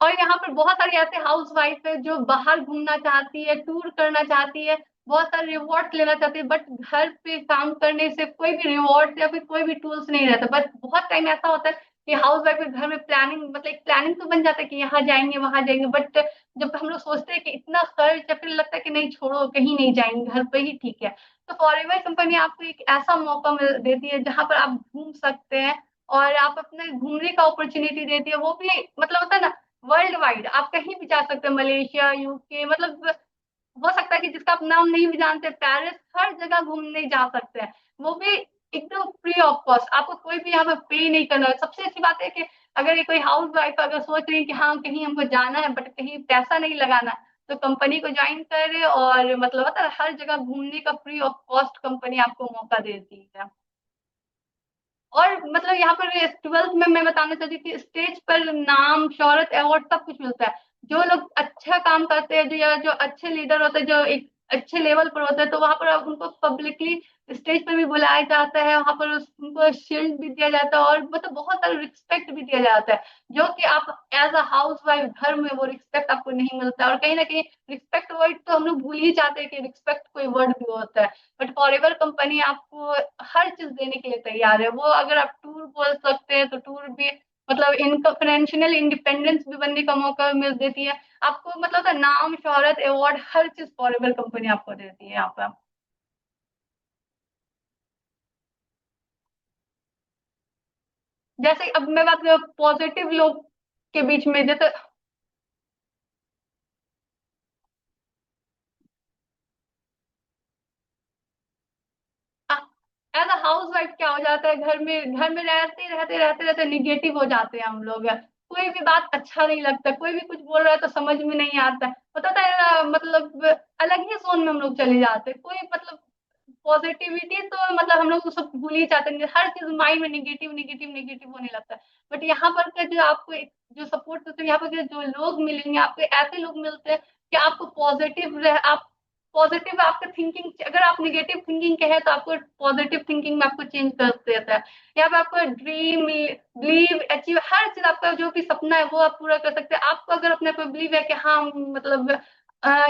और यहाँ पर बहुत सारी ऐसे हाउस वाइफ है जो बाहर घूमना चाहती है टूर करना चाहती है बहुत सारे रिवॉर्ड लेना चाहती है बट घर पे काम करने से कोई भी रिवॉर्ड या फिर कोई भी टूल्स नहीं रहता। बट बहुत टाइम ऐसा होता है कि हाउस वाइफ के घर में प्लानिंग मतलब एक प्लानिंग तो बन जाता है कि यहाँ जाएंगे वहां जाएंगे बट जब हम लोग सोचते हैं कि इतना खर्च या फिर लगता है कि नहीं छोड़ो कहीं नहीं जाएंगे घर पे ही ठीक है। तो फॉरएवर कंपनी आपको एक ऐसा मौका मिल देती है जहां पर आप घूम सकते हैं और आप अपने घूमने का अपॉर्चुनिटी देती है वो भी मतलब होता है ना वर्ल्ड वाइड आप कहीं भी जा सकते हैं मलेशिया यूके मतलब हो सकता है कि जिसका आप नाम नहीं भी जानते पेरिस हर जगह घूमने जा सकते हैं। वो भी एकदम फ्री ऑफ कॉस्ट आपको कोई भी यहाँ पे पे नहीं करना है। सबसे अच्छी बात है कि अगर ये कोई हाउस वाइफ अगर सोच रही है कि हाँ कहीं हमको जाना है बट कहीं पैसा नहीं लगाना तो कंपनी को ज्वाइन करे और मतलब होता है हर जगह घूमने का फ्री ऑफ कॉस्ट कंपनी आपको मौका देती है। और मतलब यहाँ पर ट्वेल्थ में मैं बताना चाहती थी स्टेज पर नाम शोहरत अवार्ड सब कुछ मिलता है। जो लोग अच्छा काम करते हैं जो या जो अच्छे लीडर होते हैं जो एक अच्छे लेवल पर होते हैं तो वहां पर अब उनको पब्लिकली स्टेज पर भी बुलाया जाता है। वहां पर उनको शील्ड भी दिया जाता है और मतलब बहुत सारा रिस्पेक्ट भी दिया जाता है जो कि आप एज अ हाउस वाइफ घर में वो रिस्पेक्ट आपको नहीं मिलता है। और कहीं ना कहीं रिस्पेक्ट वर्ड तो हम लोग भूल ही जाते हैं कि रिस्पेक्ट कोई वर्ड भी होता है। बट फॉरएवर कंपनी आपको हर चीज देने के लिए तैयार है। वो अगर आप टूर बोल सकते हैं तो टूर भी मतलब इनका फाइनेंशियल इंडिपेंडेंस भी बनने का मौका मिल देती है आपको मतलब ना नाम शोहरत अवार्ड हर चीज फॉरएवर कंपनी आपको देती है यहाँ पर। जैसे अब मैं बात करूँ पॉजिटिव लोग के बीच में जैसे एज अ हाउस वाइफ क्या हो जाता है घर में रहते रहते रहते रहते निगेटिव हो जाते हैं हम लोग। कोई भी बात अच्छा नहीं लगता, कोई भी कुछ बोल रहा है तो समझ में नहीं आता है, बताता है ना, मतलब अलग ही जोन में हम लोग चले जाते हैं। कोई मतलब पॉजिटिविटी तो मतलब हम लोग तो सब भूल ही जाते हैं, हर चीज माइंड में निगेटिव निगेटिव निगेटिव होने लगता है। बट यहाँ पर का जो आपको जो सपोर्ट करते हैं, यहाँ पर के जो लोग मिलेंगे आपको, ऐसे लोग मिलते हैं कि आपको पॉजिटिव रह आप पॉजिटिव आपका थिंकिंग, अगर आप निगेटिव थिंकिंग के हैं तो आपको पॉजिटिव थिंकिंग में आपको चेंज कर देता है। यहाँ पे आपको ड्रीम, बिलीव, अचीव, हर चीज आपका जो भी सपना है वो आप पूरा कर सकते हैं। आपको अगर अपने पर बिलीव है कि हाँ मतलब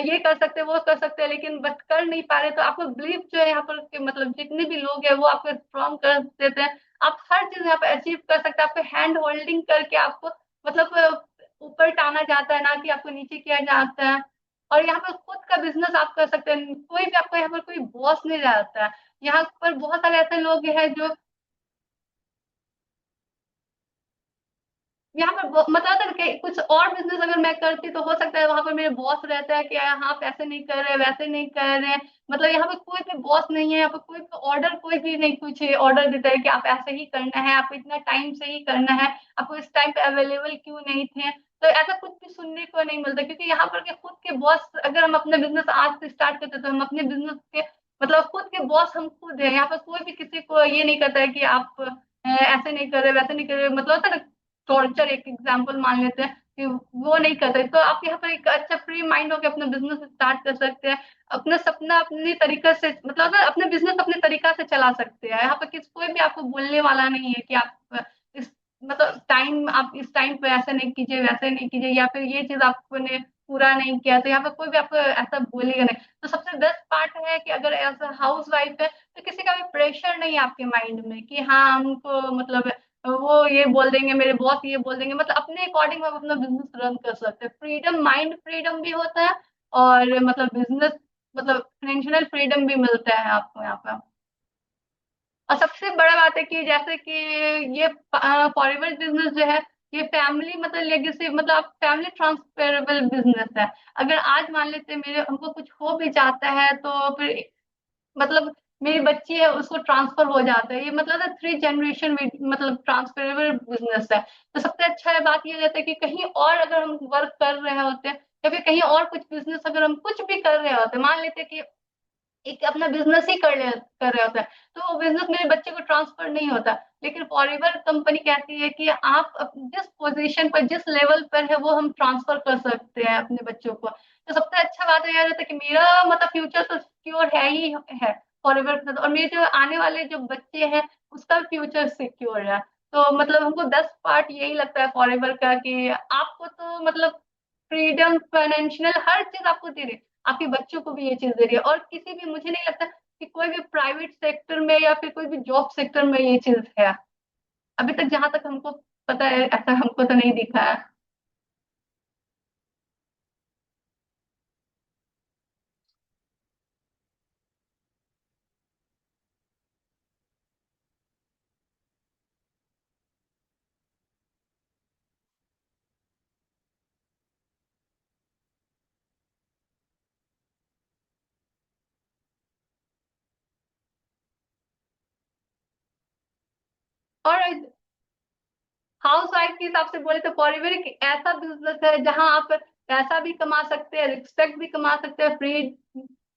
ये कर सकते हैं वो कर सकते हैं, लेकिन बट कर नहीं पा रहे, तो आपको बिलीव जो है यहाँ पर के मतलब जितने भी लोग हैं वो आपको स्ट्रॉन्ग कर देते हैं। आप हर चीज यहाँ पे अचीव कर सकते हैं। आपको हैंड होल्डिंग करके आपको मतलब ऊपर टाना जाता है, ना कि आपको नीचे किया जाता है। और यहाँ पर खुद का बिजनेस आप कर सकते हैं, कोई भी आपको यहाँ पर कोई बॉस नहीं रहता है। यहाँ पर बहुत सारे ऐसे लोग हैं जो यहाँ पर मतलब अगर कुछ और बिजनेस अगर मैं करती तो हो सकता है वहां पर मेरे बॉस रहता है कि हाँ आप ऐसे नहीं कर रहे, वैसे नहीं कर रहे। मतलब यहाँ पे कोई भी बॉस नहीं है, यहाँ पे कोई भी ऑर्डर कोई भी नहीं कुछ ऑर्डर देता है कि आप ऐसे ही करना है, आपको इतना टाइम से ही करना है, आपको इस टाइम पे अवेलेबल क्यों नहीं थे। तो ऐसा कुछ भी सुनने को नहीं मिलता, क्योंकि यहाँ पर के खुद के बॉस, अगर हम अपने बिजनेस आज से स्टार्ट करते तो हम अपने बिजनेस के मतलब खुद के बॉस हम खुद है। यहाँ पर कोई भी किसी को ये नहीं करता है कि आप ऐसे नहीं कर रहे, वैसे नहीं कर रहे, मतलब होता है ना टॉर्चर, एक एग्जांपल मान लेते हैं कि वो नहीं करते, तो आप यहाँ पर एक अच्छा फ्री माइंड होकर अपना बिजनेस स्टार्ट कर सकते हैं। अपना सपना अपने तरीके से मतलब अगर अपने बिजनेस अपने तरीका से चला सकते हैं। यहाँ पर कोई भी आपको बोलने वाला नहीं है कि आप इस मतलब टाइम आप इस टाइम पे ऐसे नहीं कीजिए, वैसे नहीं कीजिए, या फिर ये चीज आपने पूरा नहीं किया तो यहाँ पर कोई भी आपको ऐसा बोलेगा नहीं। तो सबसे बेस्ट पार्ट है कि अगर एज हाउस वाइफ है तो किसी का भी प्रेशर नहीं है आपके माइंड में कि हाँ हमको मतलब वो ये बोल देंगे, मेरे बॉस ये बोल देंगे। मतलब अपने अकॉर्डिंग आप अपना बिजनेस रन कर सकते हैं, फ्रीडम, माइंड फ्रीडम भी होता है और मतलब बिजनेस मतलब फाइनेंशियल फ्रीडम भी मिलता है आपको यहाँ पे। और सबसे बड़ा बात है कि जैसे कि ये फॉरएवर बिजनेस जो है, ये फैमिली मतलब लेगेसी मतलब आप फैमिली ट्रांसफरेबल बिजनेस है। अगर आज मान लेते हैं मेरे हमको कुछ हो भी जाता है तो फिर मतलब मेरी बच्ची है उसको ट्रांसफर हो जाता है, ये मतलब 3 जनरेशन मतलब ट्रांसफरेबल बिजनेस है। तो सबसे अच्छा है बात ये रहता है कि कहीं और अगर हम वर्क कर रहे होते हैं या फिर कहीं और कुछ बिजनेस अगर हम कुछ भी कर रहे होते हैं, मान लेते हैं कि एक अपना बिजनेस ही कर रहे होता है, तो वो बिजनेस मेरे बच्चे को ट्रांसफर नहीं होता। लेकिन फॉरएवर कंपनी कहती है कि आप जिस पोजीशन पर जिस लेवल पर है वो हम ट्रांसफर कर सकते हैं अपने बच्चों को। तो सबसे अच्छा बात यह रहता है कि मेरा मतलब फ्यूचर तो सिक्योर है ही है फॉरएवर के साथ, और मेरे जो आने वाले जो बच्चे हैं उसका फ्यूचर सिक्योर है। तो मतलब हमको 10 पार्ट यही लगता है फॉरएवर का कि आपको तो मतलब फ्रीडम, फाइनेंशियल हर चीज आपको दे रही है, आपके बच्चों को भी ये चीज दे रही है। और किसी भी मुझे नहीं लगता कि कोई भी प्राइवेट सेक्टर में या फिर कोई भी जॉब सेक्टर में ये चीज है। अभी तक जहां तक हमको पता है ऐसा हमको तो नहीं दिखा है। और हाउस वाइफ के हिसाब से बोले तो पारिवारिक एक ऐसा बिजनेस है जहां आप पैसा भी कमा सकते हैं, रिस्पेक्ट भी कमा सकते हैं,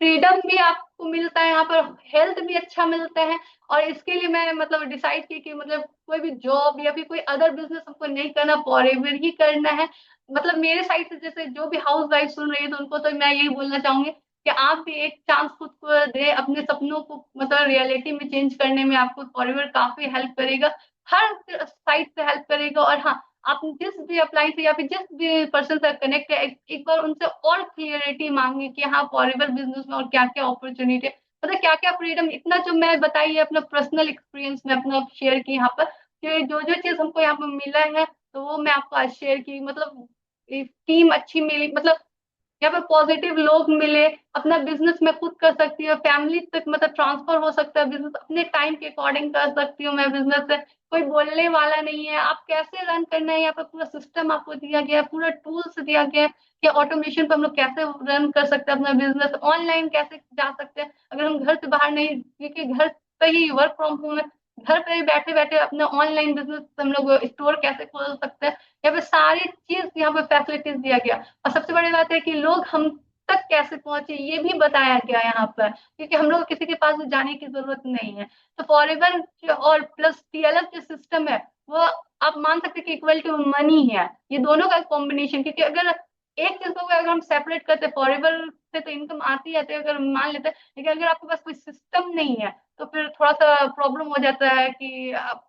फ्रीडम भी आपको मिलता है, यहाँ पर हेल्थ भी अच्छा मिलता है। और इसके लिए मैं मतलब डिसाइड की कि मतलब कोई भी जॉब या फिर कोई अदर बिजनेस हमको नहीं करना, फॉरएवर ही करना है। मतलब मेरे साइड से जैसे जो भी हाउस वाइफ सुन रही है तो उनको तो मैं यही बोलना चाहूंगी कि आप भी एक चांस खुद को दे, अपने सपनों को मतलब रियलिटी में चेंज करने में आपको फॉरएवर काफी हेल्प करेगा, हर साइड से हेल्प करेगा। और हाँ, आप जिस भी अप्लाई से या फिर जिस भी पर्सन से कनेक्ट है एक बार उनसे और क्लियरिटी मांगे कि हाँ फॉरएवर बिजनेस में और क्या क्या अपॉर्चुनिटी है, मतलब क्या क्या फ्रीडम। इतना जो मैं बताई है अपना पर्सनल एक्सपीरियंस में अपना शेयर की यहाँ पर कि जो जो चीज हमको यहाँ पर मिला है तो वो मैं आपको आज शेयर की। मतलब टीम अच्छी मिली, मतलब यहाँ पे पॉजिटिव लोग मिले, अपना बिजनेस मैं खुद कर सकती हूँ, फैमिली तक मतलब ट्रांसफर हो सकता है, बिजनेस अपने टाइम के अकॉर्डिंग कर सकती हूँ मैं बिजनेस से। कोई बोलने वाला नहीं है, आप कैसे रन करना है यहाँ पे पूरा सिस्टम आपको दिया गया है, पूरा टूल्स दिया गया है कि ऑटोमेशन पे हम लोग कैसे रन कर सकते हैं अपना बिजनेस, ऑनलाइन कैसे जा सकते हैं अगर हम घर से बाहर नहीं, क्योंकि घर पे ही वर्क फ्रॉम होम है, घर पे बैठे बैठे अपना ऑनलाइन बिजनेस हम लोग स्टोर कैसे खोल सकते हैं, या फिर सारी चीज यहाँ पे फैसिलिटीज दिया गया। और सबसे बड़ी बात है कि लोग हम तक कैसे पहुंचे ये भी बताया गया यहाँ पर, क्योंकि हम लोग को किसी के पास जाने की जरूरत नहीं है। तो फॉरएवर और प्लस टीएलएफ जो सिस्टम है वो आप मान सकते हैं कि इक्वल टू मनी है। ये दोनों का कॉम्बिनेशन, क्योंकि अगर एक चीज को अगर हम सेपरेट करते हैं, फॉरएवर से तो इनकम आती है अगर मान लेते हैं, लेकिन अगर आपके पास कोई सिस्टम नहीं है तो फिर थोड़ा सा प्रॉब्लम हो जाता है कि आप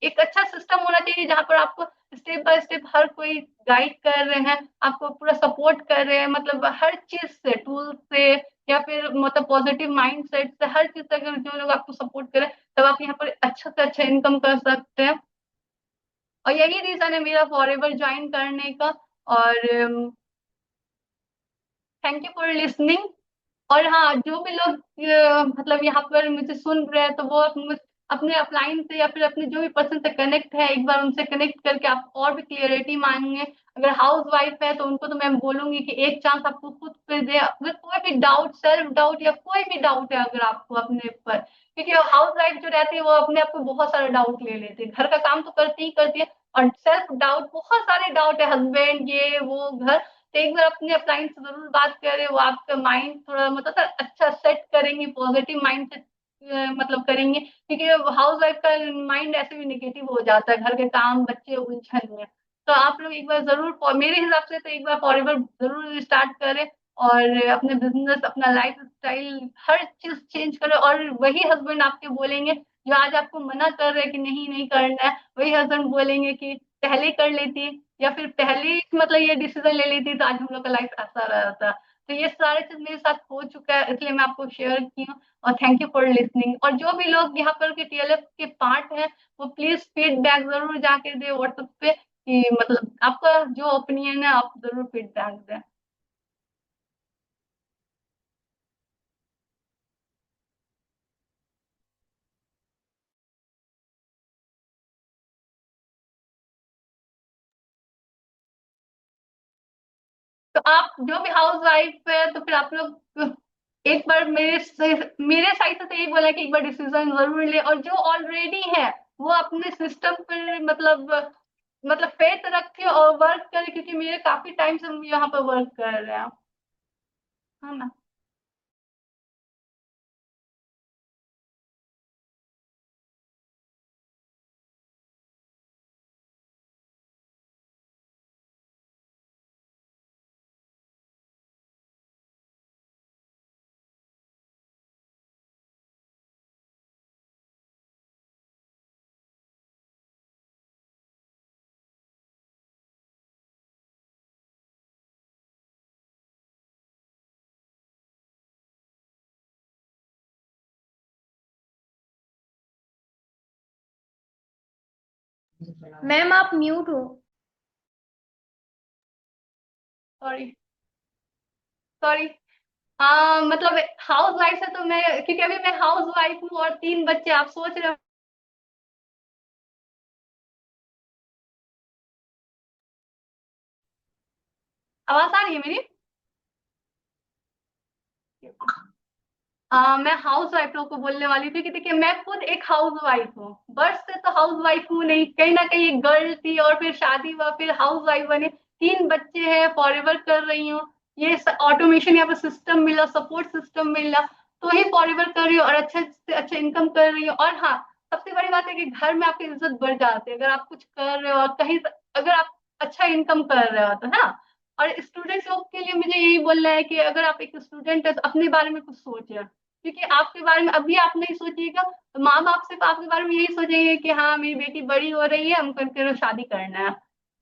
एक अच्छा सिस्टम होना चाहिए जहां पर आपको स्टेप बाय स्टेप हर कोई गाइड कर रहे हैं, आपको पूरा सपोर्ट कर रहे हैं, मतलब हर चीज से, टूल से या फिर मतलब पॉजिटिव माइंड सेट से, हर चीज से अगर जो लोग आपको सपोर्ट करें तब आप यहाँ पर अच्छा से अच्छा इनकम कर सकते हैं। और यही रीजन है मेरा फॉरएवर ज्वाइन करने का। और थैंक यू फॉर लिसनिंग। और हाँ, जो भी लोग मतलब यहाँ पर मुझे सुन रहे हैं तो वो अपने अपलाइन से या फिर अपने जो भी पर्सन से कनेक्ट है, एक बार उनसे कनेक्ट करके आप और भी क्लियरिटी मांगे। अगर हाउस वाइफ है तो उनको तो मैं बोलूंगी कि एक चांस आपको खुद पे दे, अगर कोई भी डाउट, सेल्फ डाउट या कोई भी डाउट है अगर आपको अपने ऊपर, क्योंकि हाउस वाइफ जो रहती है वो अपने आप को बहुत सारा डाउट ले लेती है, घर का काम तो करती ही करती है और सेल्फ डाउट, बहुत सारे डाउट है, हस्बैंड ये वो घर। तो एक बार अपने अपलाइन से जरूर बात करें, वो आपका माइंड थोड़ा मतलब अच्छा सेट करेंगे, पॉजिटिव माइंड से मतलब करेंगे, क्योंकि हाउस वाइफ का माइंड ऐसे भी निगेटिव हो जाता है घर के काम बच्चे उलझन में। तो आप लोग एक बार जरूर मेरे हिसाब से तो एक बार फॉरएवर जरूर स्टार्ट करें और अपने बिजनेस, अपना लाइफ स्टाइल हर चीज चेंज करें। और वही हस्बैंड आपके बोलेंगे जो आज आपको मना कर रहे हैं कि नहीं नहीं करना है, वही हस्बैंड बोलेंगे कि पहले कर लेती या फिर पहले ही मतलब ये डिसीजन ले लेती तो आज हम लोग का लाइफ ऐसा रहता। तो ये सारे चीज मेरे साथ हो चुका है, इसलिए मैं आपको शेयर की हूँ। और थैंक यू फॉर लिसनिंग। और जो भी लोग यहाँ पर के टीएलएफ के पार्ट हैं वो प्लीज फीडबैक जरूर जाके दे व्हाट्सएप पे, कि मतलब आपका जो ओपिनियन है आप जरूर फीडबैक दें। तो आप जो भी हाउस वाइफ है तो फिर आप लोग एक बार मेरे साइड से तो यही बोला कि एक बार डिसीजन जरूर ले, और जो ऑलरेडी है वो अपने सिस्टम पर मतलब फेथ रखे और वर्क करे, क्योंकि मेरे काफी टाइम से हम यहाँ पर वर्क कर रहे हैं, है ना। मैम आप म्यूट हो। Sorry, sorry. मतलब हाउस वाइफ है तो मैं, क्योंकि अभी मैं हाउस वाइफ हूँ और 3 बच्चे, आप सोच रहे हो। आवाज आ रही है मेरी? मैं हाउस वाइफ लोग को बोलने वाली थी कि देखिए मैं खुद एक हाउस वाइफ हूँ, बर्थ से तो हाउस वाइफ हूँ नहीं, कहीं ना कहीं एक गर्ल थी और फिर शादी हुआ फिर हाउस वाइफ बने, 3 बच्चे हैं, फॉरएवर कर रही हूँ। ये ऑटोमेशन यहाँ पे सिस्टम मिला, सपोर्ट सिस्टम मिला, तो ही फॉरएवर कर रही हूँ और अच्छे से अच्छा इनकम कर रही हूँ। और हाँ, सबसे बड़ी बात है कि घर में आपकी इज्जत बढ़ जाती है अगर आप कुछ कर रहे हो और कहीं अगर आप अच्छा इनकम कर रहे हो तो, है ना। और स्टूडेंट लोग के लिए मुझे यही बोलना है कि अगर आप एक स्टूडेंट है तो अपने बारे में कुछ सोचें, क्योंकि आपके बारे में अभी आप नहीं सोचिएगा तो माँ बाप सिर्फ आपके बारे में यही सोचेंगे कि हाँ मेरी बेटी बड़ी हो रही है, हमको इनके शादी करना है।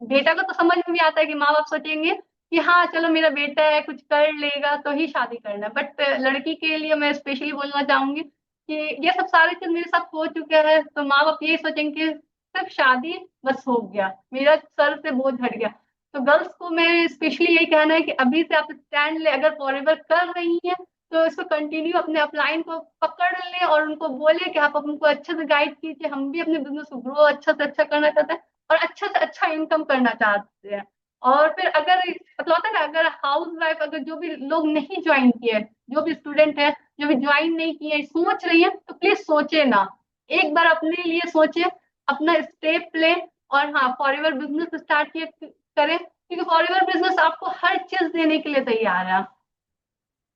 बेटा को तो समझ में भी आता है कि माँ बाप सोचेंगे कि हाँ चलो मेरा बेटा है कुछ कर लेगा तो ही शादी करना है, बट लड़की के लिए मैं स्पेशली बोलना चाहूंगी कि ये सब सारे चीज मेरे साथ हो चुका है, तो माँ बाप यही सोचेंगे कि सिर्फ शादी बस हो गया, मेरा सर से बोझ हट गया। तो गर्ल्स को मैं स्पेशली यही कहना है कि अभी से आप स्टैंड ले, अगर फॉरएवर कर रही हैं तो इसको कंटिन्यू अपने अपलाइन को पकड़ लें और उनको बोले कि आप हमको अच्छे से गाइड कीजिए, हम भी अपने बिजनेस को ग्रो अच्छा से अच्छा करना चाहते हैं और अच्छा से अच्छा इनकम करना चाहते हैं। और फिर अगर मतलब होता है ना, अगर हाउस वाइफ अगर जो भी लोग नहीं ज्वाइन किए, जो भी स्टूडेंट है जो भी ज्वाइन नहीं किए सोच रही है तो प्लीज सोचे ना, एक बार अपने लिए सोचे, अपना स्टेप ले, और हाँ फॉरएवर बिजनेस स्टार्ट किए करें, क्योंकि फॉरएवर बिजनेस आपको हर चीज देने के लिए तैयार है।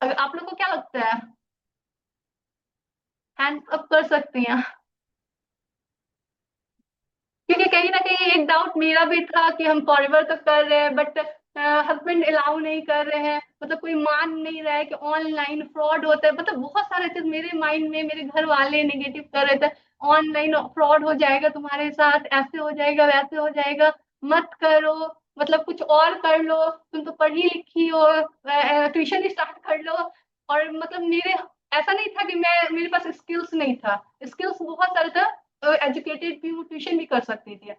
अगर आप लोग को क्या लगता है, हैंड्स अप कर सकती हैं? क्योंकि कहीं ना कहीं एक डाउट मेरा भी था कि हम फॉरएवर तो कर रहे हैं, बट हस्बैंड अलाउ नहीं कर रहे हैं, मतलब कोई मान नहीं रहा है कि ऑनलाइन फ्रॉड होता है, मतलब बहुत सारे चीज मेरे माइंड में, मेरे घर वाले नेगेटिव कर रहे थे। ऑनलाइन फ्रॉड हो जाएगा तुम्हारे साथ, ऐसे हो जाएगा, वैसे हो जाएगा, मत करो, मतलब कुछ और कर लो, तुम तो पढ़ी लिखी हो, ट्यूशन स्टार्ट कर लो। और मतलब मेरे ऐसा नहीं था कि मैं, मेरे पास स्किल्स नहीं था, स्किल्स बहुत सारे था, एजुकेटेड भी हूँ, ट्यूशन भी कर सकती थी।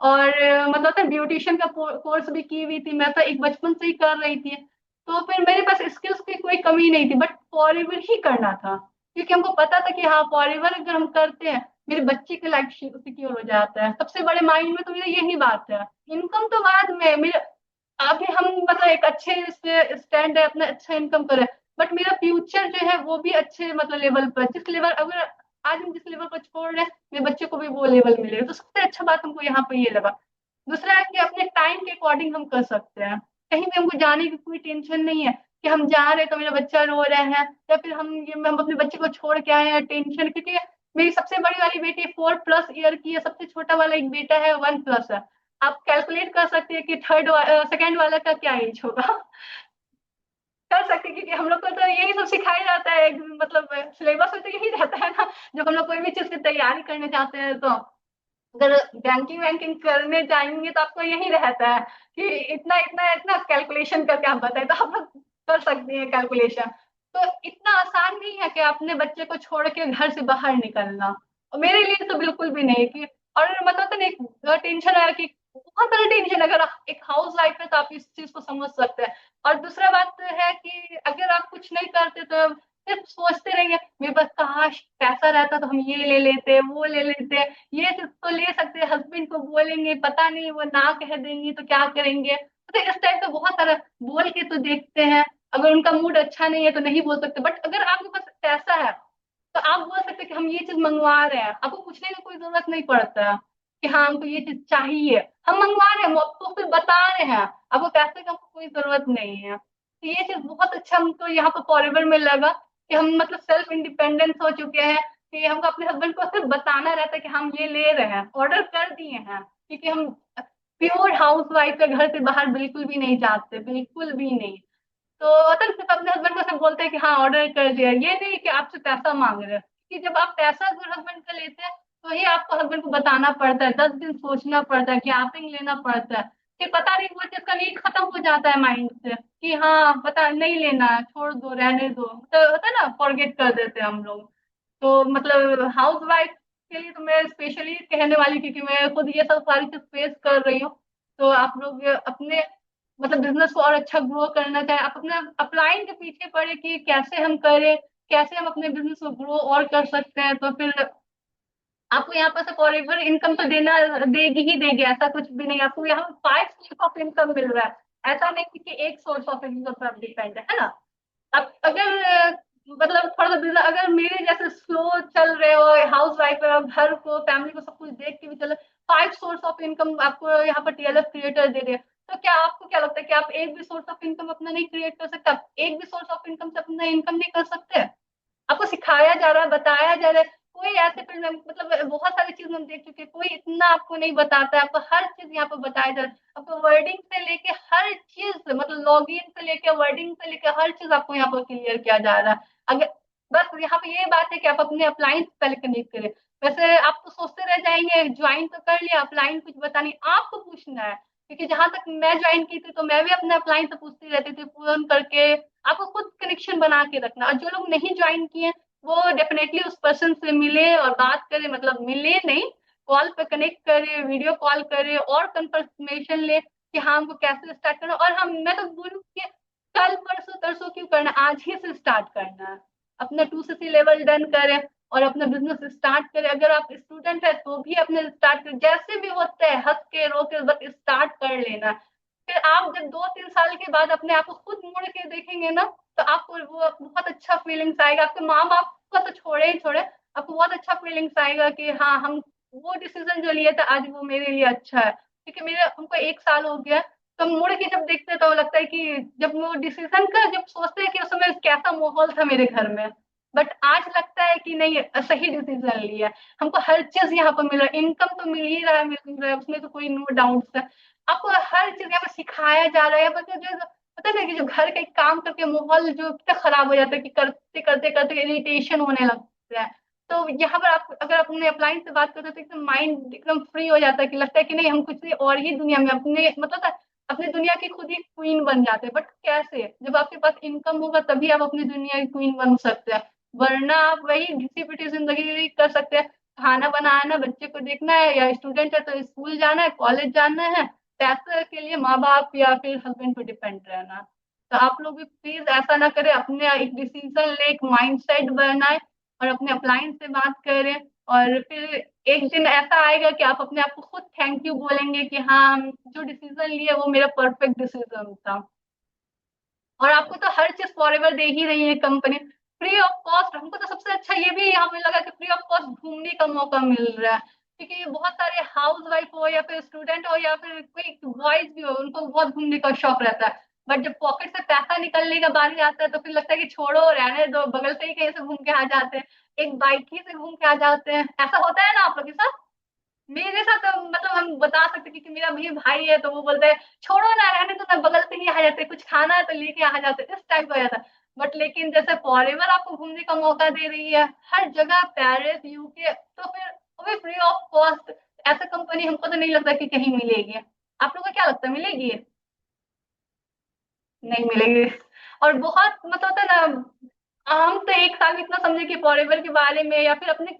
और मतलब था ब्यूटिशियन का कोर्स भी की हुई थी, मैं तो एक बचपन से ही कर रही थी। तो फिर मेरे पास स्किल्स की कोई कमी नहीं थी, बट फॉरएवर ही करना था, क्योंकि हमको पता था कि हाँ फॉरएवर अगर हम करते हैं, मेरे बच्चे की लाइफ सिक्योर हो जाता है, सबसे बड़े माइंड में तो मेरा यही बात है। इनकम तो बाद में, मेरे अभी हम मतलब एक अच्छे स्टैंड है, अपना अच्छा इनकम करे, बट मेरा फ्यूचर जो है वो भी अच्छे मतलब लेवल पर, जिस लेवल, अगर आज हम जिस लेवल पर छोड़ रहे हैं, मेरे बच्चे को भी वो लेवल मिलेगा, तो सबसे अच्छा बात हमको यहाँ पे ये लगा। दूसरा है कि अपने टाइम के अकॉर्डिंग हम कर सकते हैं, कहीं भी हमको जाने की कोई टेंशन नहीं है कि हम जा रहे हैं तो मेरा बच्चा रो रहे हैं, या फिर हम अपने बच्चे को छोड़ के आए हैं, टेंशन, क्योंकि मेरी सबसे बड़ी वाली बेटी 4+ ईयर की है, सबसे छोटा वाला एक बेटा है 1+ है। आप कैलकुलेट कर सकते हैं कि सेकंड वाला का क्या एज होगा। कर सकते हैं, क्योंकि हम लोग को तो यही सब सिखाया जाता है, मतलब सिलेबस में तो यही रहता है ना, जब हम लोग कोई भी चीज की तैयारी करने जाते हैं, तो अगर बैंकिंग वैंकिंग करने जाएंगे तो आपको यही रहता है कि इतना इतना इतना कैलकुलेशन करके आप बताए, तो आप लोग कर सकते हैं कैलकुलेशन। तो इतना आसान नहीं है कि अपने बच्चे को छोड़ के घर से बाहर निकलना, और मेरे लिए तो बिल्कुल भी नहीं कि, और मतलब तो नहीं टेंशन है कि बहुत सारा टेंशन, अगर आप एक हाउस वाइफ है तो आप इस चीज को समझ सकते हैं। और दूसरा बात तो है कि अगर आप कुछ नहीं करते तो सिर्फ सोचते रहेंगे, मेरे पास काश पैसा रहता तो हम ये ले लेते, वो ले लेते, ये चीज तो ले सकते हैं, हस्बैंड को बोलेंगे, पता नहीं वो ना कह देंगी तो क्या करेंगे, तो इस टाइप का बहुत सारा बोल के तो देखते हैं। अगर उनका मूड अच्छा नहीं है तो नहीं बोल सकते, बट अगर आपके पास पैसा है तो आप बोल सकते हैं कि हम ये चीज मंगवा रहे हैं, आपको पूछने की कोई जरूरत नहीं पड़ता कि हाँ हमको ये चीज चाहिए, हम मंगवा रहे हैं, हम आपको फिर बता रहे हैं, आपको पैसे का कोई जरूरत नहीं है। तो ये चीज बहुत अच्छा हमको यहाँ पर फॉरएवर में लगा, कि हम मतलब सेल्फ इंडिपेंडेंस हो चुके हैं, कि हमको अपने हस्बैंड को सिर्फ बताना रहता है कि हम ये ले रहे हैं, ऑर्डर कर दिए हैं, क्योंकि हम प्योर हाउस वाइफ के घर से बाहर बिल्कुल भी नहीं जाते, बिल्कुल भी नहीं। तो होता है, सिर्फ अपने हस्बैंड को सिर्फ बोलते हैं कि हाँ ऑर्डर कर दिया, ये नहीं कि आपसे पैसा मांग रहे हैं, कि जब आप पैसा अगर हस्बैंड का लेते हैं तो ही आपको हस्बैंड को बताना पड़ता है, 10 दिन सोचना पड़ता है, ज्ञापन लेना पड़ता है, कि पता नहीं वो चीज का नीड खत्म हो जाता है माइंड से, कि हाँ पता नहीं लेना है, छोड़ दो, रहने दो, तो होता है ना, फॉरगेट कर देते हैं हम लोग। तो मतलब हाउस वाइफ के लिए तो मैं स्पेशली कहने वाली, क्योंकि मैं खुद ये सब सारी चीज फेस कर रही हूँ। तो आप लोग अपने मतलब बिजनेस को और अच्छा ग्रो करना चाहे, आप अपना अपलाइन के पीछे पड़े कि कैसे हम करें, कैसे हम अपने बिजनेस को ग्रो और कर सकते हैं, तो फिर आपको यहाँ पर से फॉरएवर इनकम तो देना, देगी ही देगी, ऐसा कुछ भी नहीं, आपको यहाँ 5 सोर्स ऑफ इनकम मिल रहा है, ऐसा नहीं कि एक सोर्स ऑफ इनकम पर डिपेंड है ना। अब अगर मतलब थोड़ा सा बिजनेस अगर मेरे जैसे स्लो चल रहे हो, हाउस वाइफ है, घर को फैमिली को सब कुछ देख के भी चल, 5 सोर्स ऑफ इनकम आपको यहाँ पर टीएलएफ क्रिएटर दे रहे हैं, तो क्या आपको क्या लगता है कि आप एक भी सोर्स ऑफ इनकम अपना नहीं क्रिएट कर सकते, आप एक भी सोर्स ऑफ इनकम से अपना इनकम नहीं कर सकते? आपको सिखाया जा रहा है, बताया जा रहा है, कोई ऐसे फील्ड में मतलब बहुत सारी चीज हम देख चुके हैं, कोई इतना आपको नहीं बताता है, आपको हर चीज यहाँ पर बताया जा रहा है, आपको वर्डिंग से लेके हर चीज, मतलब लॉगिन से लेके वर्डिंग से लेके हर चीज आपको यहाँ पर क्लियर किया जा रहा है। अगर बस यहाँ पे ये बात है कि आप अपने अपलाइन पहले कनेक्ट करें। वैसे आप तो सोचते रह जाएंगे, ज्वाइन तो कर लिया, अपलाइन कुछ बता नहीं, आपको पूछना है, क्योंकि जहां तक मैं ज्वाइन की थी तो मैं भी अपने अपलाइन से पूछती रहती थी, फोन करके। आपको खुद कनेक्शन बना के रखना, और जो लोग नहीं ज्वाइन किए वो डेफिनेटली उस पर्सन से मिले और बात करे, मतलब मिले नहीं, कॉल पे कनेक्ट करे, वीडियो कॉल करे, और कंफर्मेशन ले कि हाँ हमको कैसे स्टार्ट करना, और हम मैं तो बोलूँ कि कल परसों तरसों क्यों करना, आज ही से स्टार्ट करना है, अपना 2 से 3 लेवल डन करें और अपना बिजनेस स्टार्ट करें। अगर आप स्टूडेंट है तो भी अपने स्टार्ट करें, जैसे भी होता है हंस के रो के बस स्टार्ट कर लेना। फिर आप जब 2-3 साल के बाद अपने आप को खुद मुड़ के देखेंगे ना, तो आपको वो बहुत अच्छा फीलिंग्स आएगा, आपके माँ बाप को तो छोड़े ही छोड़े, आपको बहुत अच्छा फीलिंग्स आएगा कि हाँ, हम वो डिसीजन जो लिए थे आज वो मेरे लिए अच्छा है, क्योंकि मेरे हमको 1 साल हो गया। तो हम मुड़ के जब देखते हैं तो लगता है कि जब वो डिसीजन का जब सोचते हैं कि उस समय कैसा माहौल था मेरे घर में, बट आज लगता है कि नहीं, सही डिसीजन लिया। हमको हर चीज यहाँ पर मिल रहा है, इनकम तो मिल ही रहा है, मिल रहा है, उसमें तो कोई नो डाउट है। आपको हर चीज यहाँ पर सिखाया जा रहा है। यहाँ पर जो पता है ना कि जो घर का एक काम करके माहौल जो कितना खराब हो जाता है कि करते करते करते इरिटेशन होने लगता है। तो यहाँ पर आप अगर अपने अप्लायंस से बात करते हो तो एकदम माइंड एकदम फ्री हो जाता है कि लगता है कि नहीं, हम कुछ नहीं और ही दुनिया में अपने मतलब ना, अपनी दुनिया की खुद ही क्वीन बन जाते हैं। बट कैसे? जब आपके पास इनकम होगा तभी आप अपनी दुनिया की क्वीन बन सकते हैं, वरना आप वही घिसी पिटी जिंदगी कर सकते हैं। खाना बनाना, बच्चे को देखना है, या स्टूडेंट है तो स्कूल जाना है, कॉलेज जाना है, पैसे के लिए माँ बाप या फिर हस्बैंड पे डिपेंड रहना। तो आप लोग भी प्लीज ऐसा ना करें, अपने एक डिसीजन ले, एक माइंड सेट बनाए और अपने अप्लायंस से बात करें। और फिर एक दिन ऐसा आएगा कि आप अपने आप को खुद थैंक यू बोलेंगे कि हाँ, हम जो डिसीजन लिए वो मेरा परफेक्ट डिसीजन था। और आपको तो हर चीज फॉरएवर दे ही रही है कंपनी, फ्री ऑफ कॉस्ट। हमको तो सबसे अच्छा ये भी यहाँ पे लगा कि फ्री ऑफ कॉस्ट घूमने का मौका मिल रहा है, क्योंकि बहुत सारे हाउस वाइफ हो या फिर स्टूडेंट हो या फिर कोई बॉयज भी हो, उनको बहुत घूमने का शौक रहता है। बट जब पॉकेट से पैसा निकलने का बारी आता है तो फिर लगता है कि छोड़ो, रहने दो, बगल से ही कहीं से घूम के आ जाते हैं, एक बाइक ही से घूम के आ जाते हैं। ऐसा होता है ना आप लोग के साथ? मेरे साथ तो मतलब हम बता सकते हैं, क्योंकि मेरा भी भाई है तो वो बोलता है छोड़ो ना, रहने दो ना, बगल से ही आ जाते हैं, कुछ खाना है तो लेके आ जाते हैं, इस टाइप का हो जाता है। बट लेकिन जैसे फॉरेवर आपको घूमने का मौका दे रही है हर जगह, पेरिस, यूके, तो फिर वो भी फ्री ऑफ कॉस्ट। ऐसा कंपनी हमको तो नहीं लगता कि कहीं मिलेगी। आप लोगों को क्या लगता है, मिलेगी? नहीं मिलेगी। और बहुत मतलब होता है ना, हम तो 1 साल में इतना समझे कि फॉरेवर के बारे में या फिर अपने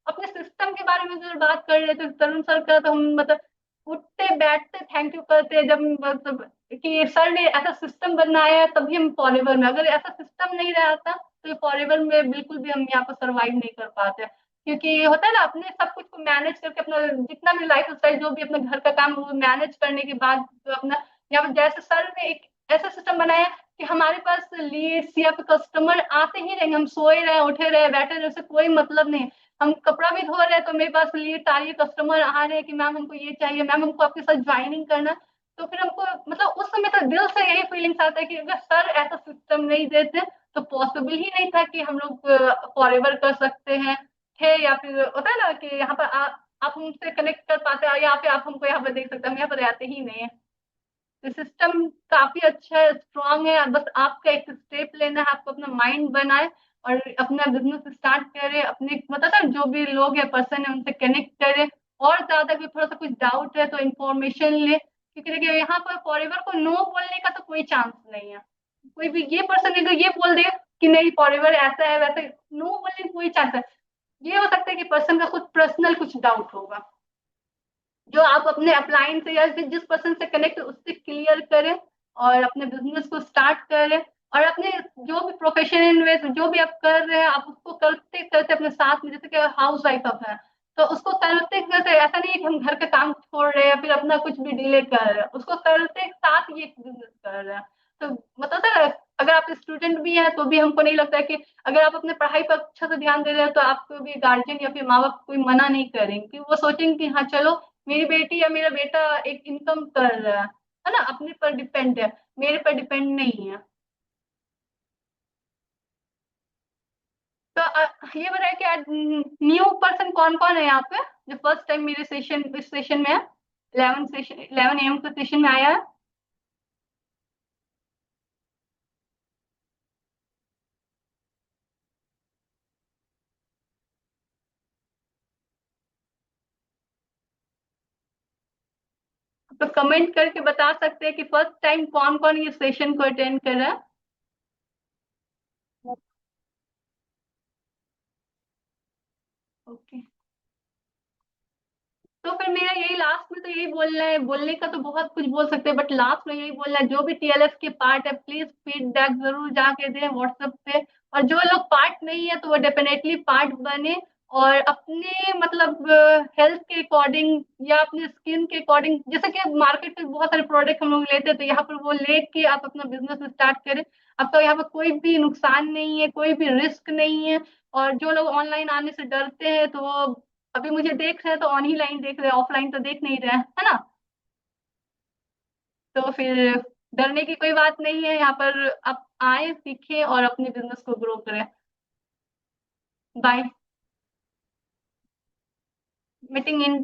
अपने सिस्टम के बारे में जो बात कर रहे थे तरुण सर का, तो हम मतलब उठते बैठते थैंक यू करते जब मतलब कि सर ने ऐसा सिस्टम बनाया है, तभी हम फॉरेवर में, अगर ऐसा सिस्टम नहीं रहता तो फॉरेवर में बिल्कुल भी हम यहाँ पर सर्वाइव नहीं कर पाते। क्योंकि होता है ना, अपने सब कुछ को मैनेज करके अपना जितना भी लाइफ स्टाइल जो भी अपने घर का काम वो मैनेज करने के बाद जो अपना यहाँ पर जैसे सर ने एक ऐसा सिस्टम बनाया कि हमारे पास लीड्स या फिर कस्टमर आते ही रहेंगे, हम सोए रहे, उठे रहे, बैठे रहे, उससे कोई मतलब नहीं। हम कपड़ा भी धो रहे हैं तो मेरे पास लीड आ रही है, कस्टमर आ रहे हैं कि मैम हमको ये चाहिए, मैम हमको आपके साथ ज्वाइनिंग करना है। तो फिर हमको मतलब उस समय तो दिल से यही फीलिंग्स आता है कि अगर सर ऐसा सिस्टम नहीं देते तो पॉसिबल ही नहीं था कि हम लोग फॉरएवर कर सकते हैं थे, या फिर होता है ना कि यहाँ पर आप हमसे कनेक्ट कर पाते हैं, या फिर आप हमको यहाँ पर देख सकते हैं, हम यहाँ पर रहते ही नहीं है। तो सिस्टम काफी अच्छा है, स्ट्रांग है, बस आपका एक स्टेप लेना है, आपको अपना माइंड बनाए और अपना बिजनेस स्टार्ट करें, अपने मतलब ना जो भी लोग हैं पर्सन है उनसे कनेक्ट करें। और ज्यादा भी थोड़ा सा कुछ डाउट है तो इन्फॉर्मेशन ले, क्योंकि देखिए यहाँ पर फॉरएवर को नो बोलने का तो कोई चांस नहीं है। कोई भी ये पर्सन अगर ये बोल दे कि नहीं फॉरएवर ऐसा है वैसा है, नो बोलने का कोई चांस है। ये हो सकता है कि पर्सन का खुद पर्सनल कुछ डाउट होगा, जो आप अपने अपलाइन से या फिर जिस पर्सन से कनेक्ट उससे क्लियर करें और अपने बिजनेस को स्टार्ट करें। और अपने जो भी प्रोफेशन इन्वेस्ट जो भी आप कर रहे हैं आप उसको करते करते अपने साथ में, जैसे कि हाउस वाइफ आप है तो उसको करते करते ऐसा नहीं है कि हम घर का काम छोड़ रहे हैं या फिर अपना कुछ भी डिले कर रहे हैं, उसको करते साथ ये बिजनेस कर रहे हैं। तो मतलब ना, अगर आप स्टूडेंट भी हैं तो भी हमको नहीं लगता है कि अगर आप अपने पढ़ाई पर अच्छा से ध्यान दे रहे हैं तो आपको भी गार्जियन या फिर माँ बाप कोई मना नहीं करेंगे, कि वो सोचेंगे कि हाँ चलो मेरी बेटी या मेरा बेटा एक इनकम कर रहा है ना, अपने पर डिपेंड है, मेरे पर डिपेंड नहीं है। तो ये बताइए कि आज न्यू पर्सन कौन कौन है यहाँ पे जो फर्स्ट टाइम मेरे सेशन इस सेशन में है, 11 AM के सेशन में आया है? तो कमेंट करके बता सकते हैं कि फर्स्ट टाइम कौन कौन ये सेशन को अटेंड कर रहा है। ओके। तो फिर मेरा यही लास्ट में तो यही बोलना है, बोलने का तो बहुत कुछ बोल सकते हैं बट लास्ट में यही बोलना है, जो भी टीएलएफ के पार्ट है प्लीज फीडबैक जरूर जाके दें व्हाट्सएप पे। और जो लोग पार्ट नहीं है तो वो डेफिनेटली पार्ट बने, और अपने मतलब हेल्थ के अकॉर्डिंग या अपने स्किन के अकॉर्डिंग, जैसे कि मार्केट में बहुत सारे प्रोडक्ट हम लोग लेते हैं तो यहाँ पर वो लेके आप अपना बिजनेस स्टार्ट करें। अब तो यहाँ पे कोई भी नुकसान नहीं है, कोई भी रिस्क नहीं है। और जो लोग ऑनलाइन आने से डरते हैं तो वो अभी मुझे देख रहे हैं तो ऑन ही लाइन देख रहे हैं, ऑफलाइन तो देख नहीं रहे हैं, है ना। तो फिर डरने की कोई बात नहीं है यहाँ पर। आप आए, सीखें और अपने बिजनेस को ग्रो करें। बाय। Meeting in